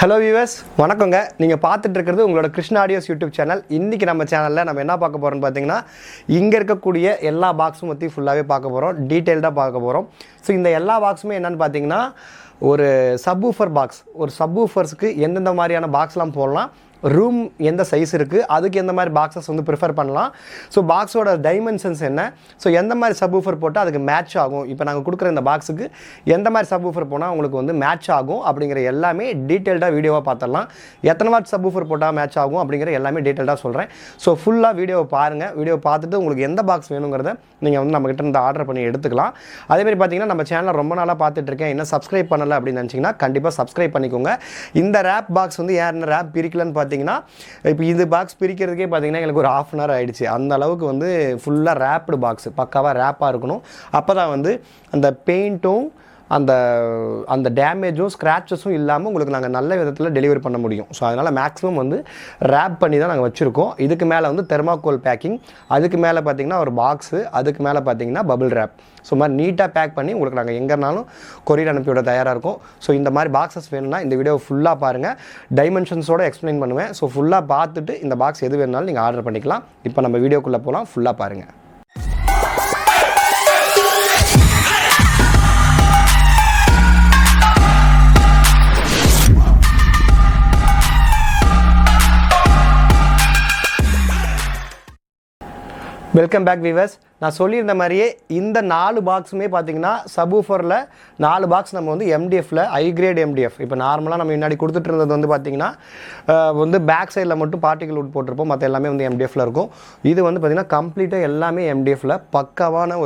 Hello viewers, வணக்கங்க. நீங்கள் பார்த்துட்டு இருக்கிறது உங்களோட கிருஷ்ணா ஆடியோஸ் யூடியூப் சேனல். இன்றைக்கி நம்ம சேனலில் நம்ம என்ன பார்க்க போகிறோம்னு பார்த்தீங்கன்னா, இங்கே இருக்கக்கூடிய எல்லா பாக்ஸும் பற்றி ஃபுல்லாகவே பார்க்க போகிறோம், டீட்டெயில்டாக பார்க்க போகிறோம். ஸோ இந்த எல்லா பாக்ஸுமே என்னென்னு பார்த்தீங்கன்னா, ஒரு சப்வூஃபர் பாக்ஸ், ஒரு சப்வூஃபர்ஸுக்கு எந்தெந்த மாதிரியான பாக்ஸ்லாம் போடலாம், ரூம் எந்த சைஸ் இருக்குது, அதுக்கு எந்த மாதிரி பாக்ஸஸ் வந்து ப்ரிஃபர் பண்ணலாம், ஸோ பாக்ஸோட டைமென்ஷன்ஸ் என்ன, ஸோ எந்த மாதிரி சப்வூஃபர் போட்டால் அதுக்கு மேட்ச் ஆகும், இப்போ நாங்கள் கொடுக்குற இந்த பாக்ஸுக்கு எந்த மாதிரி சப்வூஃபர் போனால் உங்களுக்கு வந்து மேட்ச் ஆகும் அப்படிங்கிற எல்லாமே டீட்டெயில்டாக வீடியோவாக பார்த்துடலாம். எத்தனை வாட் சப்வூஃபர் போட்டால் மேட்ச் ஆகும் அப்படிங்கிற எல்லாமே டீட்டெயில்டாக சொல்கிறேன். ஸோ ஃபுல்லாக வீடியோவை பாருங்கள். வீடியோ பார்த்துட்டு உங்களுக்கு எந்த பாக்ஸ் வேணுங்கிறத நீங்கள் வந்து நம்மகிட்ட இருந்து ஆர்டர் பண்ணி எடுத்துக்கலாம். அதேமாதிரி பார்த்தீங்கன்னா, நம்ம சேனலை ரொம்ப நாளாக பார்த்துட்ருக்கேன், இன்னும் சப்ஸ்கிரைப் பண்ணலை அப்படின்னு நினச்சிங்கன்னா கண்டிப்பாக சப்ஸ்கிரைப் பண்ணிக்கோங்க. இந்த ரேப் பாக்ஸ் வந்து யாருன்னு ரேப் பிரிக்கலன்னு பார்த்தீங்கன்னா, இப்போ இது பாக்ஸ் பிரிக்கிறதுக்கே பார்த்தீங்கன்னா எங்களுக்கு ஒரு ½ hour ஆகிடுச்சு. அந்த அளவுக்கு வந்து ஃபுல்லாக ரேப்டு பாக்ஸ், பக்காவாக ரேப்பாக இருக்கணும். அப்போ தான் வந்து அந்த பெயிண்ட்டும் அந்த டேமேஜும் ஸ்க்ராச்சஸும் இல்லாமல் உங்களுக்கு நாங்கள் நல்ல விதத்தில் டெலிவரி பண்ண முடியும். ஸோ அதனால் மேக்ஸிமம் வந்து ரேப் பண்ணி தான் நாங்கள் வச்சுருக்கோம். இதுக்கு மேலே வந்து தெர்மாக்கோல் பேக்கிங், அதுக்கு மேலே பார்த்தீங்கன்னா ஒரு பாக்ஸு, அதுக்கு மேலே பார்த்தீங்கன்னா பபிள் ரேப். ஸோ மாதிரி நீட்டாக பேக் பண்ணி உங்களுக்கு நாங்கள் எங்கேனாலும் கொரியர் அனுப்பிவிட தயாராக இருக்கும். ஸோ இந்த மாதிரி பாக்ஸஸ் வேணும்னா இந்த வீடியோ ஃபுல்லாக பாருங்கள், டைமென்ஷன்ஸோடு எக்ஸ்பிளைன் பண்ணுவேன். ஸோ ஃபுல்லாக பார்த்துட்டு இந்த பாக்ஸ் எது வேணுனாலும் நீங்கள் ஆர்டர் பண்ணிக்கலாம். இப்போ நம்ம வீடியோக்குள்ளே போகலாம், ஃபுல்லாக பாருங்கள். Welcome back viewers. நான் சொல்லியிருந்த மாதிரியே இந்த 4 பாக்ஸுமே பார்த்தீங்கன்னா சப்வூஃபரில் 4 பாக்ஸ் நம்ம வந்து எம்டிஎஃப்பில் ஹை கிரேட் எம்டிஎஃப். இப்போ நார்மலாக நம்ம முன்னாடி கொடுத்துட்டு இருந்தது வந்து பார்த்திங்கன்னா வந்து பேக் சைடில் மட்டும் பார்ட்டிகல் வுட் போட்டிருப்போம், மற்ற எல்லாமே வந்து எம்டிஎஃப்பில் இருக்கும். இது வந்து பார்த்திங்கன்னா கம்ப்ளீட்டாக எல்லாமே எம்டிஎஃப்பில் பக்காவான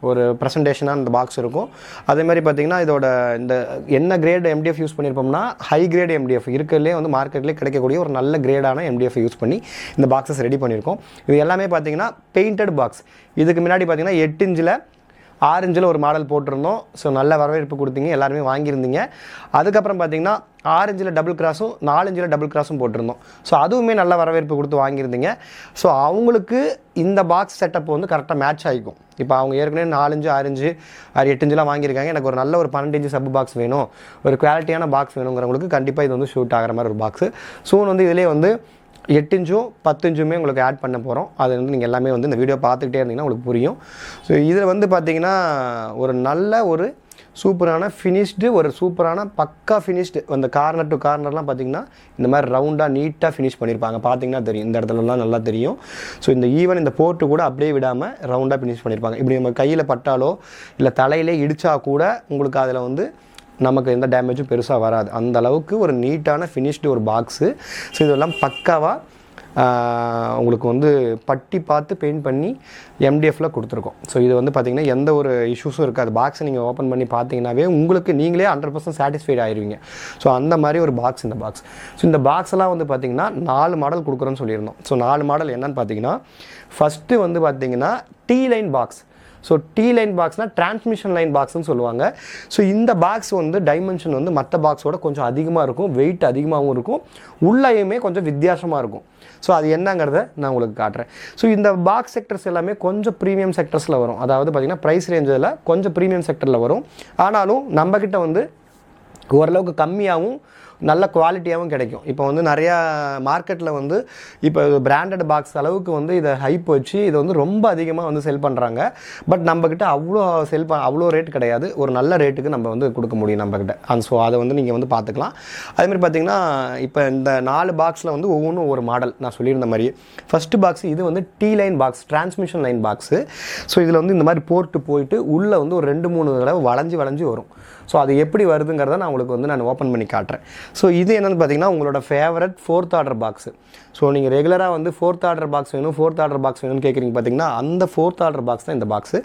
ஒரு ப்ரெசன்டேஷனாக இந்த பாக்ஸ் இருக்கும். அதே மாதிரி பார்த்திங்கன்னா இதோட இந்த என்ன கிரேட் எம்டிஎஃப் யூஸ் பண்ணியிருப்போம்னா ஹை கிரேட் எம்டிஎஃப் இருக்கிறதுலே வந்து மார்க்கெட்லேயே கிடைக்கக்கூடிய ஒரு நல்ல கிரேடான எம்டிஎஃப் யூஸ் பண்ணி இந்த பாக்ஸஸ் ரெடி பண்ணியிருக்கோம். இது எல்லாமே பார்த்திங்கன்னா பெயிண்டட் பாக்ஸ். இதுக்கு முன்னாடி பார்த்திங்கன்னா 8 இன்ச்சில் 6 இன்ச்சில் ஒரு மாடல் போட்டிருந்தோம். ஸோ நல்ல வரவேற்பு கொடுத்தீங்க, எல்லாருமே வாங்கியிருந்தீங்க. அதுக்கப்புறம் பார்த்திங்கன்னா 6 இன்ச்சில் டபுள் கிராஸும் 4 இன்ச்சில் டபுள் கிராஸும் போட்டிருந்தோம். ஸோ அதுவுமே நல்ல வரவேற்பு கொடுத்து வாங்கியிருந்தீங்க. ஸோ அவங்களுக்கு இந்த பாக்ஸ் செட்டப் வந்து கரெக்டாக மேட்ச் ஆகிக்கும். இப்போ அவங்க ஏற்கனவே 4 இன்ச்சு 6 இன்ச்சு 8 இன்ச்செலாம் வாங்கியிருக்காங்க, எனக்கு ஒரு நல்ல ஒரு 12 இன்ச்சு சப் பாக்ஸ் வேணும், ஒரு குவாலிட்டியான பாக்ஸ் வேணுங்கிறவங்களுக்கு கண்டிப்பாக இது வந்து ஷூட் ஆகிற மாதிரி ஒரு பாக்ஸு. சூன் வந்து இதிலே வந்து 8 இன்ச்சும் 10 இன்ச்சுமே உங்களுக்கு ஆட் பண்ண போகிறோம். அது வந்து நீங்கள் எல்லாமே வந்து இந்த வீடியோ பார்த்துக்கிட்டே இருந்தீங்கன்னா உங்களுக்கு புரியும். ஸோ இதில் வந்து பார்த்திங்கன்னா ஒரு நல்ல ஒரு சூப்பரான ஃபினிஷ்டு, ஒரு சூப்பரான பக்கா ஃபினிஷ்டு. அந்த கார்னர் டு கார்னர்லாம் பார்த்திங்கன்னா இந்த மாதிரி ரவுண்டாக நீட்டாக ஃபினிஷ் பண்ணியிருப்பாங்க. பார்த்திங்கன்னா தெரியும், இந்த இடத்துலலாம் நல்லா தெரியும். ஸோ இந்த ஈவன் இந்த போர்ட்டு கூட அப்படியே விடாமல் ரவுண்டாக ஃபினிஷ் பண்ணியிருப்பாங்க. இப்படி நம்ம கையில் பட்டாலோ இல்லை தலையிலே இடித்தா கூட உங்களுக்கு அதில் வந்து நமக்கு எந்த டேமேஜும் பெருசாக வராது. அந்த அளவுக்கு ஒரு நீட்டான ஃபினிஷ்டு ஒரு பாக்ஸு. ஸோ இதெல்லாம் பக்காவாக உங்களுக்கு வந்து பட்டி பார்த்து பெயிண்ட் பண்ணி எம்டிஎஃப்பில் கொடுத்துருக்கோம். ஸோ இது வந்து பார்த்திங்கன்னா எந்த ஒரு இஷ்யூஸும் இருக்காது. பாக்ஸை நீங்கள் ஓப்பன் பண்ணி பார்த்தீங்கன்னாவே உங்களுக்கு நீங்களே 100% சாட்டிஸ்ஃபைட் ஆகிடுவீங்க. ஸோ அந்த மாதிரி ஒரு பாக்ஸ் இந்த பாக்ஸ். ஸோ இந்த பாக்ஸ்லாம் வந்து பார்த்திங்கன்னா 4 மாடல் கொடுக்குறோன்னு சொல்லியிருந்தோம். ஸோ 4 மாடல் என்னன்னு பார்த்தீங்கன்னா, ஃபஸ்ட்டு வந்து பார்த்திங்கன்னா T line box. So T line பாக்ஸ்னால் டிரான்ஸ்மிஷன் லைன் பாக்ஸ்ன்னு சொல்லுவாங்க. ஸோ இந்த பாக்ஸ் வந்து டைமென்ஷன் வந்து மற்ற பாக்ஸோட கொஞ்சம் அதிகமாக இருக்கும், வெயிட் அதிகமாகவும் இருக்கும், உள்ளேயுமே கொஞ்சம் வித்தியாசமாக இருக்கும். ஸோ அது என்னங்கிறத நான் உங்களுக்கு காட்டுறேன். ஸோ இந்த பாக்ஸ் செக்டர்ஸ் எல்லாமே கொஞ்சம் ப்ரீமியம் செக்டர்ஸில் வரும். அதாவது பார்த்திங்கன்னா ப்ரைஸ் ரேஞ்சில் கொஞ்சம் ப்ரீமியம் செக்டரில் வரும். ஆனாலும் நம்மக்கிட்ட வந்து ஓரளவுக்கு கம்மியாகவும் நல்ல குவாலிட்டியாகவும் கிடைக்கும். இப்போ வந்து நிறையா மார்க்கெட்டில் வந்து இப்போ பிராண்டட் பாக்ஸ் அளவுக்கு வந்து இதை ஹைப் வச்சு இதை வந்து ரொம்ப அதிகமாக வந்து செல் பண்ணுறாங்க. பட் நம்மக்கிட்ட அவ்வளோ ரேட் கிடையாது. ஒரு நல்ல ரேட்டுக்கு நம்ம வந்து கொடுக்க முடியும் நம்மக்கிட்ட. ஸோ அதை வந்து நீங்கள் வந்து பார்த்துக்கலாம். அதேமாதிரி பார்த்திங்கன்னா இப்போ இந்த 4 பாக்ஸில் வந்து ஒவ்வொன்றும் ஒரு மாடல் நான் சொல்லியிருந்த மாதிரியே. ஃபஸ்ட்டு பாக்ஸ் இது வந்து T line box, transmission line box. So இதில் வந்து இந்த மாதிரி போர்ட்டு போயிட்டு உள்ளே வந்து ஒரு 2-3 தடவை வளைஞ்சு வரும். ஸோ அது எப்படி வருதுங்கிறத நான் உங்களுக்கு வந்து நான் ஓப்பன் பண்ணி காட்டுறேன். ஸோ இது என்னென்னு பார்த்தீங்கன்னா உங்களோட favourite 4th order box. So நீங்கள் ரெகுலராக வந்து 4th ஆர்டர் பாக்ஸ் வேணும், 4th ஆர்டர் பாக்ஸ் வேணும்னு கேட்குறீங்க பார்த்தீங்கன்னா, அந்த 4th ஆர்டர் பாக்ஸ் தான் இந்த பாக்ஸு.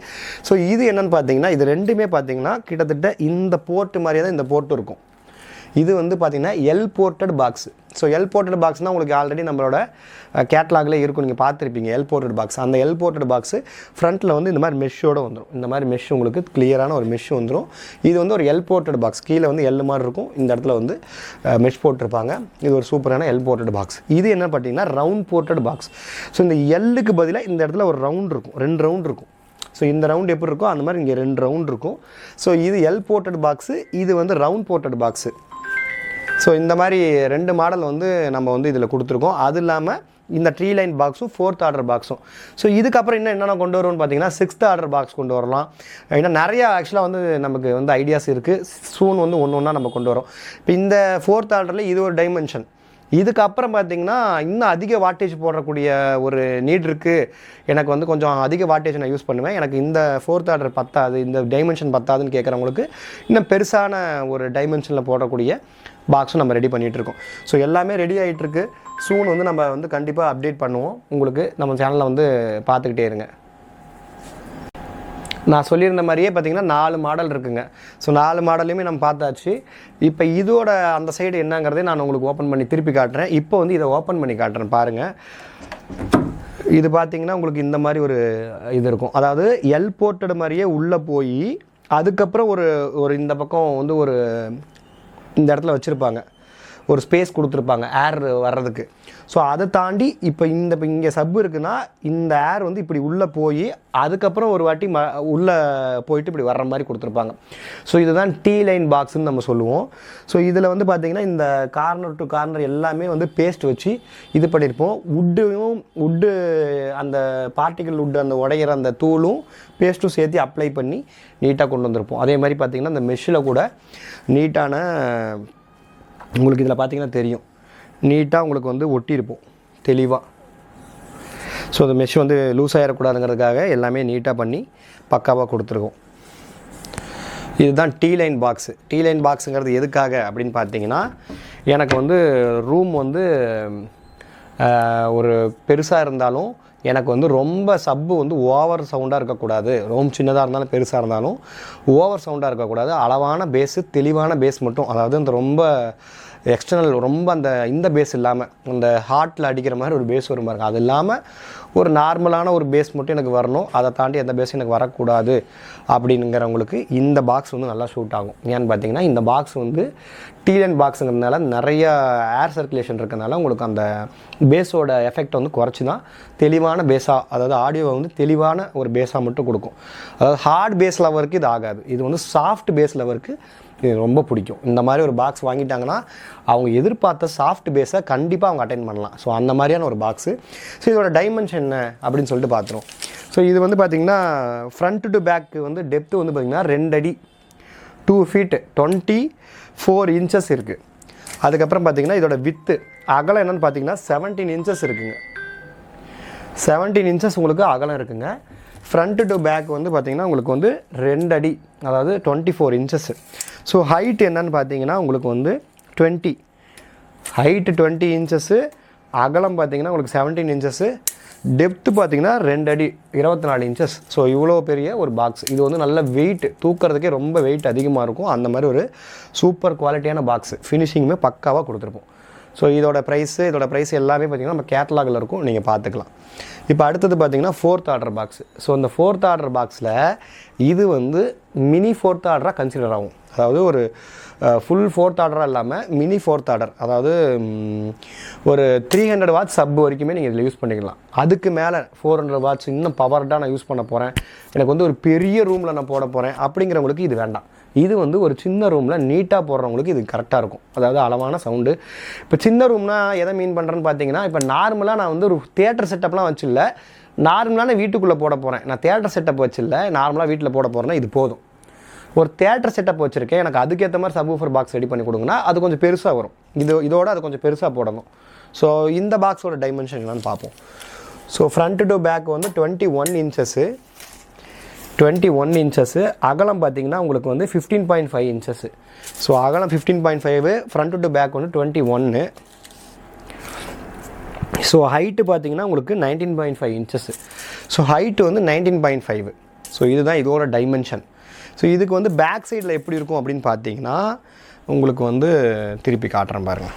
ஸோ இது என்னென்னு பார்த்தீங்கன்னா, இது ரெண்டுமே பார்த்தீங்கன்னா கிட்டத்தட்ட இந்த போர்ட்டு மாதிரியே தான் இந்த போர்ட்டு இருக்கும். இது வந்து பார்த்திங்கன்னா L ported box. So L ported பாக்ஸ்னால் உங்களுக்கு ஆல்ரெடி நம்மளோட கேட்லாகில் இருக்கும், நீங்கள் பார்த்துருப்பீங்க எல் போர்ட்டட் பாக்ஸ். அந்த எல் போர்ட்டட் பாக்ஸு ஃப்ரண்ட்டில் வந்து இந்த மாதிரி மெஷ்ஷோடு வந்துடும். இந்த மாதிரி மெஷ் உங்களுக்கு கிளியரான ஒரு மெஷ் வந்துடும். இது வந்து ஒரு எல் போர்ட்டட் பாக்ஸ். கீழே வந்து எல் மாதிரி இருக்கும், இந்த இடத்துல வந்து மெஷ் போட்டிருப்பாங்க. இது ஒரு சூப்பரான எல் போர்ட்டட் பாக்ஸ். இது என்ன பார்த்தீங்கன்னா ரவுண்ட் போர்ட்டட் பாக்ஸ். ஸோ இந்த எல்லுக்கு பதிலாக இந்த இடத்துல ஒரு ரவுண்ட் இருக்கும், 2 ரவுண்ட் இருக்கும். ஸோ இந்த ரவுண்ட் எப்படி இருக்கோ அந்த மாதிரி இங்கே 2 ரவுண்ட் இருக்கும். ஸோ இது எல் போர்ட்டட் பாக்ஸு, இது வந்து ரவுண்ட் போர்ட்டட் பாக்ஸு. ஸோ இந்த மாதிரி 2 மாடல் வந்து நம்ம வந்து இதில் கொடுத்துருக்கோம். அது இல்லாமல் இந்த ட்ரீ லைன் பாக்ஸும் 4th ஆர்டர் பாக்ஸும். ஸோ இதுக்கப்புறம் இன்னும் என்னென்ன கொண்டு வருவோம்னு பார்த்தீங்கன்னா 6th ஆர்டர் பாக்ஸ் கொண்டு வரலாம். ஏன்னா நிறையா ஆக்சுவலாக வந்து நமக்கு வந்து ஐடியாஸ் இருக்குது. சூன் வந்து ஒன்று ஒன்றா நம்ம கொண்டு வரோம். இப்போ இந்த 4th ஆர்டரில் இது ஒரு டைமென்ஷன். இதுக்கப்புறம் பார்த்திங்கன்னா இன்னும் அதிக வாட்டேஜ் போடக்கூடிய ஒரு நீட் இருக்குது. எனக்கு வந்து கொஞ்சம் அதிக வாட்டேஜ் நான் யூஸ் பண்ணுவேன், எனக்கு இந்த 4th ஆர்டர் பத்தாது, இந்த டைமென்ஷன் பத்தாதுன்னு கேட்குறவங்களுக்கு இன்னும் பெருசான ஒரு டைமென்ஷனில் போடக்கூடிய பாக்ஸும் நம்ம ரெடி பண்ணிகிட்ருக்கோம். ஸோ எல்லாமே ரெடி ஆகிட்டுருக்கு. சூன் வந்து நம்ம வந்து கண்டிப்பாக அப்டேட் பண்ணுவோம். உங்களுக்கு நம்ம சேனலில் வந்து பார்த்துக்கிட்டே இருங்க. நான் சொல்லியிருந்த மாதிரியே பார்த்திங்கன்னா 4 மாடல் இருக்குங்க. ஸோ 4 மாடலையுமே நம்ம பார்த்தாச்சு. இப்போ இதோட அந்த சைடு என்னங்கிறதே நான் உங்களுக்கு ஓப்பன் பண்ணி திருப்பி காட்டுறேன். இப்போ வந்து இதை ஓப்பன் பண்ணி காட்டுறேன் பாருங்கள். இது பார்த்திங்கன்னா உங்களுக்கு இந்த மாதிரி ஒரு இது இருக்கும். அதாவது எல் போர்ட்டடு மாதிரியே உள்ளே போய் அதுக்கப்புறம் ஒரு இந்த பக்கம் வந்து ஒரு இந்த இடத்துல வச்சுருப்பாங்க, ஒரு ஸ்பேஸ் கொடுத்துருப்பாங்க ஏர் வர்றதுக்கு. ஸோ அதை தாண்டி இப்போ இங்கே சப்பு இருக்குன்னா இந்த ஏர் வந்து இப்படி உள்ளே போய் அதுக்கப்புறம் ஒரு வாட்டி உள்ளே போயிட்டு இப்படி வர்ற மாதிரி கொடுத்துருப்பாங்க. ஸோ இதுதான் டீ லைன் பாக்ஸ்ன்னு நம்ம சொல்லுவோம். ஸோ இதில் வந்து பார்த்திங்கன்னா இந்த கார்னர் டு கார்னர் எல்லாமே வந்து பேஸ்ட் வச்சு இது பண்ணியிருப்போம். உட்டு அந்த பார்ட்டிக்கல் உட்டு அந்த உடையிற அந்த தூளும் பேஸ்ட்டும் சேர்த்து அப்ளை பண்ணி நீட்டாக கொண்டு வந்திருப்போம். அதே மாதிரி பார்த்திங்கன்னா இந்த மெஷ்ஷில் கூட நீட்டான உங்களுக்கு இதில் பார்த்திங்கன்னா தெரியும், நீட்டாக உங்களுக்கு வந்து ஒட்டியிருப்போம் தெளிவாக. ஸோ அந்த மெஷ் வந்து லூஸ் ஆகிடக்கூடாதுங்கிறதுக்காக எல்லாமே நீட்டாக பண்ணி பக்காவாக கொடுத்துருக்கோம். இதுதான் T line box. T line பாக்ஸுங்கிறது எதுக்காக அப்படின்னு பார்த்தீங்கன்னா, எனக்கு வந்து ரூம் வந்து ஒரு பெருசாக இருந்தாலும் எனக்கு வந்து ரொம்ப சப்பு வந்து ஓவர் சவுண்டாக இருக்கக்கூடாது. ரூம் சின்னதாக இருந்தாலும் பெருசாக இருந்தாலும் ஓவர் சவுண்டாக இருக்கக்கூடாது. அளவான பேஸு, தெளிவான பேஸ் மட்டும், அதாவது அந்த ரொம்ப எக்ஸ்டர்னல் ரொம்ப இந்த பேஸ் இல்லாமல் அந்த ஹார்ட்டில் அடிக்கிற மாதிரி ஒரு பேஸ் வரும் பாருங்க, அது இல்லாமல் ஒரு நார்மலான ஒரு பேஸ் மட்டும் எனக்கு வரணும். அதை தாண்டி எந்த பேஸும் எனக்கு வரக்கூடாது அப்படிங்கிறவங்களுக்கு இந்த பாக்ஸ் வந்து நல்லா ஷூட் ஆகும். ஏன்னு பார்த்தீங்கன்னா இந்த பாக்ஸ் வந்து டீ லைன் பாக்ஸுங்கிறதுனால நிறைய ஏர் சர்க்குலேஷன் இருக்கிறதுனால உங்களுக்கு அந்த பேஸோட எஃபெக்ட் வந்து குறைச்சி தான் தெளிவான பேஸாக, அதாவது ஆடியோவை வந்து தெளிவான ஒரு பேஸாக மட்டும் கொடுக்கும். அதாவது ஹார்ட் பேஸ் லவருக்கு இது ஆகாது. இது வந்து சாஃப்ட் பேஸ் லவருக்கு இது ரொம்ப பிடிக்கும். இந்த மாதிரி ஒரு பாக்ஸ் வாங்கிட்டாங்கன்னா அவங்க எதிர்பார்த்த சாஃப்ட் பேஸை கண்டிப்பாக அவங்க அட்டைன் பண்ணலாம். ஸோ அந்த மாதிரியான ஒரு பாக்ஸு. ஸோ இதோட டைமென்ஷன் என்ன அப்படின்னு சொல்லிட்டு பார்த்துருவோம். ஸோ இது வந்து பார்த்திங்கன்னா ஃப்ரண்ட் டு பேக்கு வந்து டெப்த்து வந்து பார்த்திங்கன்னா 2 அடி 2 feet 24 inches இருக்குது. அதுக்கப்புறம் பார்த்திங்கன்னா இதோட வித்து அகலம் என்னென்னு பார்த்தீங்கன்னா 17 inches இருக்குங்க. 17 inches உங்களுக்கு அகலம் இருக்குங்க. ஃப்ரண்ட்டு டு பேக் வந்து பார்த்திங்கன்னா உங்களுக்கு வந்து 2 அடி, அதாவது 24 inches. ஸோ ஹைட் என்னன்னு பார்த்தீங்கன்னா உங்களுக்கு வந்து 20, ஹைட்டு 20 inches, அகலம் பார்த்திங்கன்னா உங்களுக்கு 17 inches, டெப்த்து பார்த்திங்கன்னா 2 அடி 24 inches. ஸோ இவ்வளோ பெரிய ஒரு பாக்ஸ். இது வந்து நல்ல வெயிட், தூக்கிறதுக்கே ரொம்ப வெயிட் அதிகமாக இருக்கும். அந்த மாதிரி ஒரு சூப்பர் குவாலிட்டியான பாக்ஸு. ஃபினிஷிங்குமே பக்காவாக கொடுத்துருப்போம். ஸோ இதோட ப்ரைஸ் எல்லாமே பார்த்திங்கன்னா நம்ம கேட்டலாகில் இருக்கும், நீங்கள் பார்த்துக்கலாம். இப்போ அடுத்தது பார்த்திங்கன்னா 4th ஆர்டர் பாக்ஸு. ஸோ இந்த 4th ஆர்டர் பாக்ஸில் இது வந்து மினி 4th ஆர்டராக கன்சிடர் ஆகும். அதாவது ஒரு ஃபுல் 4th ஆர்டராக இல்லாமல் மினி 4th ஆர்டர், அதாவது ஒரு 300 watts சப் வரைக்குமே நீங்கள் இதில் யூஸ் பண்ணிக்கலாம். அதுக்கு மேலே 400 watts இன்னும் பவர்டாக நான் யூஸ் பண்ண போகிறேன், எனக்கு வந்து ஒரு பெரிய ரூமில் நான் போட போகிறேன் அப்படிங்கிறவங்களுக்கு இது வேண்டாம். இது வந்து ஒரு சின்ன ரூமில் நீட்டாக போடுறவங்களுக்கு இது கரெக்டாக இருக்கும். அதாவது அளவான சவுண்டு. இப்போ சின்ன ரூம்னா எதை மீன் பண்ணுறேன்னு பார்த்தீங்கன்னா, இப்போ நார்மலாக நான் வந்து ஒரு தியேட்டர் செட்டப்லாம் வச்சில்ல, நார்மலான வீட்டுக்குள்ளே போட போகிறேன், நான் தியேட்டர் செட்டப் வச்சில்ல, நார்மலாக வீட்டில் போட போகிறேன்னா இது போதும். ஒரு தியேட்டர் செட்டப் வச்சுருக்கேன், எனக்கு அதுக்கேற்ற மாதிரி சப்வூஃபர் பாக்ஸ் ரெடி பண்ணி கொடுங்கன்னா அது கொஞ்சம் பெருசாக வரும். இதோட அது கொஞ்சம் பெருசாக போடணும். ஸோ இந்த பாக்ஸோட டைமென்ஷன் என்னன்னு பார்ப்போம். ஸோ ஃப்ரண்ட் டு பேக் வந்து 21 inches, 21 inches, அகலம் பார்த்திங்கன்னா உங்களுக்கு வந்து 15.5 inches. ஸோ அகலம் 15.5, ஃப்ரண்ட் டு பேக் வந்து 21. ஸோ ஹைட்டு பார்த்திங்கன்னா உங்களுக்கு 19.5 inches. ஸோ ஹைட்டு வந்து 19.5. ஸோ இதுதான் இதோட டைமென்ஷன். ஸோ இதுக்கு வந்து பேக் சைடில் எப்படி இருக்கும் அப்படின்னு பார்த்தீங்கன்னா உங்களுக்கு வந்து திருப்பி காட்டுறேன் பாருங்கள்.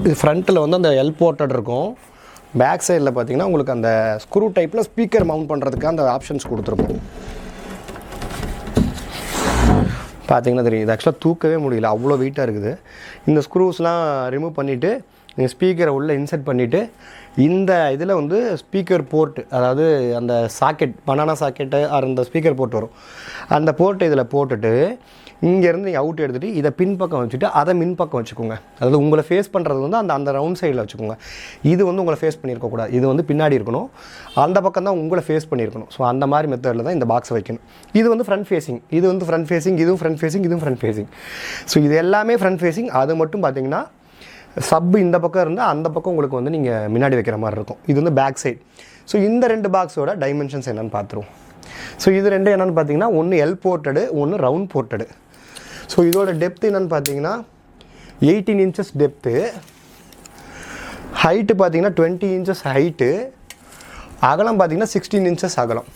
இது ஃப்ரண்ட்டில் வந்து அந்த எல் போர்ட்டட் இருக்கும். பேக் சைடில் பார்த்தீங்கன்னா உங்களுக்கு அந்த ஸ்க்ரூ டைப்பில் ஸ்பீக்கர் மவுண்ட் பண்ணுறதுக்கு அந்த ஆப்ஷன்ஸ் கொடுத்துருப்போம். பார்த்தீங்கன்னா தெரியும், இது ஆக்சுவலாக தூக்கவே முடியல, அவ்வளோ வெயிட்டாக இருக்குது. இந்த ஸ்க்ரூஸ்லாம் ரிமூவ் பண்ணிவிட்டு நீங்கள் ஸ்பீக்கரை உள்ளே இன்செர்ட் பண்ணிவிட்டு இந்த இதில் வந்து ஸ்பீக்கர் போர்ட்டு, அதாவது அந்த சாக்கெட், பனானா சாக்கெட்டு அந்த ஸ்பீக்கர் போர்ட் வரும், அந்த போர்ட்டை இதில் போட்டுட்டு இங்கேருந்து நீங்கள் அவுட் எடுத்துகிட்டு இதை பின்பக்கம் வச்சுட்டு அதை மின்பக்கம் வச்சுக்கோங்க. அதாவது உங்களை ஃபேஸ் பண்ணுறது வந்து அந்த ரவுண்ட் சைடில் வச்சுக்கோங்க. இது வந்து உங்களை ஃபேஸ் பண்ணியிருக்கக்கூடாது, இது வந்து பின்னாடி இருக்கணும், அந்த பக்கம் தான் உங்களை ஃபேஸ் பண்ணியிருக்கணும். ஸோ அந்த மாதிரி மெத்தடில் தான் இந்த பாக்ஸை வைக்கணும். இது வந்து ஃப்ரண்ட் ஃபேஸிங், இது வந்து ஃப்ரண்ட் ஃபேஸிங், இதுவும் ஃப்ரண்ட் ஃபேஸிங், இதுவும் ஃப்ரண்ட் ஃபேஸிங். ஸோ இது எல்லாமே ஃப்ரண்ட் ஃபேஸிங். அது மட்டும் பார்த்தீங்கன்னா சப்பு இந்த பக்கம் இருந்தால் அந்த பக்கம் உங்களுக்கு வந்து நீங்கள் முன்னாடி வைக்கிற மாதிரி இருக்கும். இது வந்து பேக் சைடு. ஸோ இந்த 2 பாக்ஸோட டைமென்ஷன்ஸ் என்னென்னு பார்த்துருவோம். ஸோ இது ரெண்டு என்னென்னு பார்த்தீங்கன்னா, ஒன்று எல் போர்ட்டடு, ஒன்று ரவுண்ட் போர்ட்டடு. ஸோ இதோட டெப்த் என்னென்னு பார்த்தீங்கன்னா 18 இன்ச்சஸ் டெப்த்து, ஹைட்டு பார்த்தீங்கன்னா 20 இன்ச்சஸ் ஹைட்டு, அகலம் பார்த்தீங்கன்னா 16 இன்ச்சஸ் அகலம்.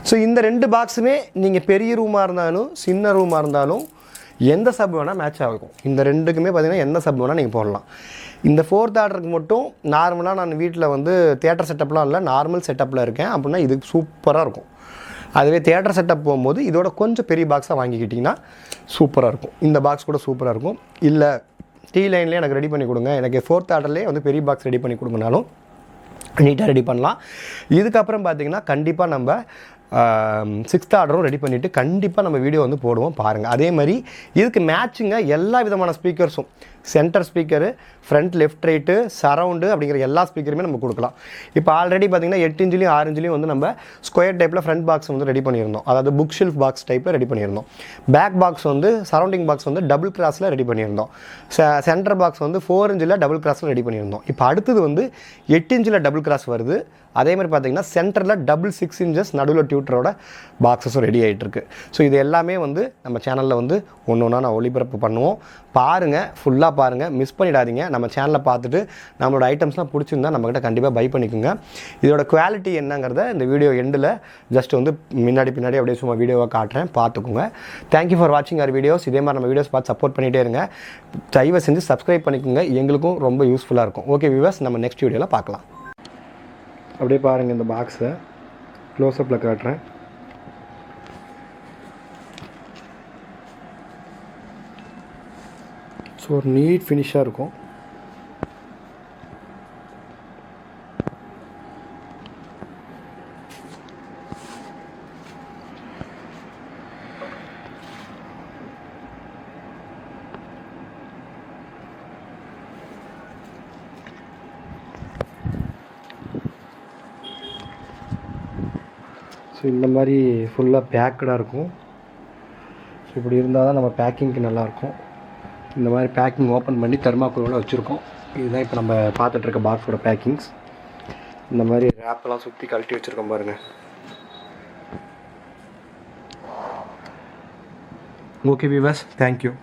ஸோ இந்த 2 பாக்ஸுமே நீங்கள் பெரிய ரூமாக இருந்தாலும் சின்ன ரூமாக இருந்தாலும் எந்த சப் வேணால் மேட்ச் ஆகும். இந்த ரெண்டுக்குமே பார்த்தீங்கன்னா எந்த சப் வேணால் நீங்கள் போடலாம். இந்த 4th ஆர்டருக்கு மட்டும் நார்மலாக நான் வீட்டில் வந்து தியேட்டர் செட்டப்லாம் இல்லை, நார்மல் செட்டப்பில் இருக்கேன் அப்படின்னா இது சூப்பராக இருக்கும். அதுவே தியேட்டர் செட்டப் போகும்போது இதோட கொஞ்சம் பெரிய பாக்ஸாக வாங்கிக்கிட்டிங்கன்னா சூப்பராக இருக்கும். இந்த பாக்ஸ் கூட சூப்பராக இருக்கும். இல்லை டீ லைன்லேயே எனக்கு ரெடி பண்ணி கொடுங்க, எனக்கு 4th ஆர்டர்லேயே வந்து பெரிய பாக்ஸ் ரெடி பண்ணி கொடுங்கனாலும் நீட்டாக ரெடி பண்ணலாம். இதுக்கப்புறம் பார்த்திங்கன்னா கண்டிப்பாக நம்ம 6th ஆர்டரும் ரெடி பண்ணிவிட்டு கண்டிப்பாக நம்ம வீடியோ வந்து போடுவோம், பாருங்கள். அதே மாதிரி இதுக்கு மேட்சிங்காக எல்லா விதமான ஸ்பீக்கர்ஸும், centre speaker, front left right, surround அப்படிங்கிற எல்லா ஸ்பீக்கருமே நம்ம கொடுக்கலாம். இப்போ ஆல்ரெடி பார்த்திங்கன்னா 8 இன்ச்லேயும் 6 இன்ச்லேயும் வந்து நம்ம ஸ்கொயர் டைப்பில் ஃப்ரண்ட் பாக்ஸ் வந்து ரெடி பண்ணியிருந்தோம், அதாவது புக் ஷெல்ஃப் பாக்ஸ் டைப்பில் ரெடி பண்ணியிருந்தோம். பேக் பாக்ஸ் வந்து சரௌண்டிங் பாக்ஸ் வந்து டபுள் கிராஸில் ரெடி பண்ணியிருந்தோம். சென்டர் பாக்ஸ் வந்து 4 இன்ச்சில் டபுள் கிராஸில் ரெடி பண்ணியிருந்தோம். இப்போ அடுத்தது வந்து 8 இன்ச்சில் டபுள் கிராஸ் வருது. அதே மாதிரி பார்த்திங்கன்னா சென்டரில் டபுள் 6 இன்ச்சஸ் நடுவில் டியூட்டரோட பாக்ஸஸும் ரெடி ஆகிட்டுருக்கு. ஸோ இது எல்லாமே வந்து நம்ம சேனலில் வந்து ஒன்று ஒன்றா நான் ஒளிபரப்பு பண்ணுவோம். பாருங்கள், ஃபுல்லாக பாருங்கள், மிஸ் பண்ணிடாதீங்க. நம்ம சேனலை பார்த்துட்டு நம்மளோட ஐட்டம்ஸ்லாம் பிடிச்சிருந்தா நம்மக்கிட்ட கண்டிப்பாக பை பண்ணிக்கோங்க. இதோட குவாலிட்டி என்னங்கிறத இந்த வீடியோ எண்டில் ஜஸ்ட் வந்து பின்னாடி அப்படியே சும்மா வீடியோவாக காட்டுறேன், பார்த்துக்கோங்க. தேங்க்யூ ஃபார் வாட்சிங் அவர் வீடியோஸ். இதே மாதிரி நம்ம வீடியோஸ் பார்த்து சப்போர்ட் பண்ணிகிட்டே இருங்க. தயவு செஞ்சு சப்ஸ்கிரைப் பண்ணிக்கோங்க, எங்களுக்கும் ரொம்ப யூஸ்ஃபுல்லாக இருக்கும். ஓகே வியூவர்ஸ், நம்ம நெக்ஸ்ட் வீடியோவில் பார்க்கலாம். அப்படியே பாருங்கள், இந்த பாக்ஸை க்ளோஸ்அப்பில் காட்டுறேன். ஸோ ஒரு நீட் ஃபினிஷாக இருக்கும். ஸோ இந்த மாதிரி ஃபுல்லாக பேக்கடாக இருக்கும். ஸோ இப்படி இருந்தால் தான் நம்ம பேக்கிங்க்கு நல்லாயிருக்கும். இந்த மாதிரி பேக்கிங் ஓப்பன் பண்ணி தெர்மாக்கோலோட வச்சுருக்கோம். இதுதான் இப்போ நம்ம பார்த்துட்ருக்க பாக்ஸோட பேக்கிங்ஸ். இந்த மாதிரி ரேப்பெல்லாம் சுற்றி கழட்டி வச்சுருக்கோம் பாருங்கள். Okay viewers, thank you.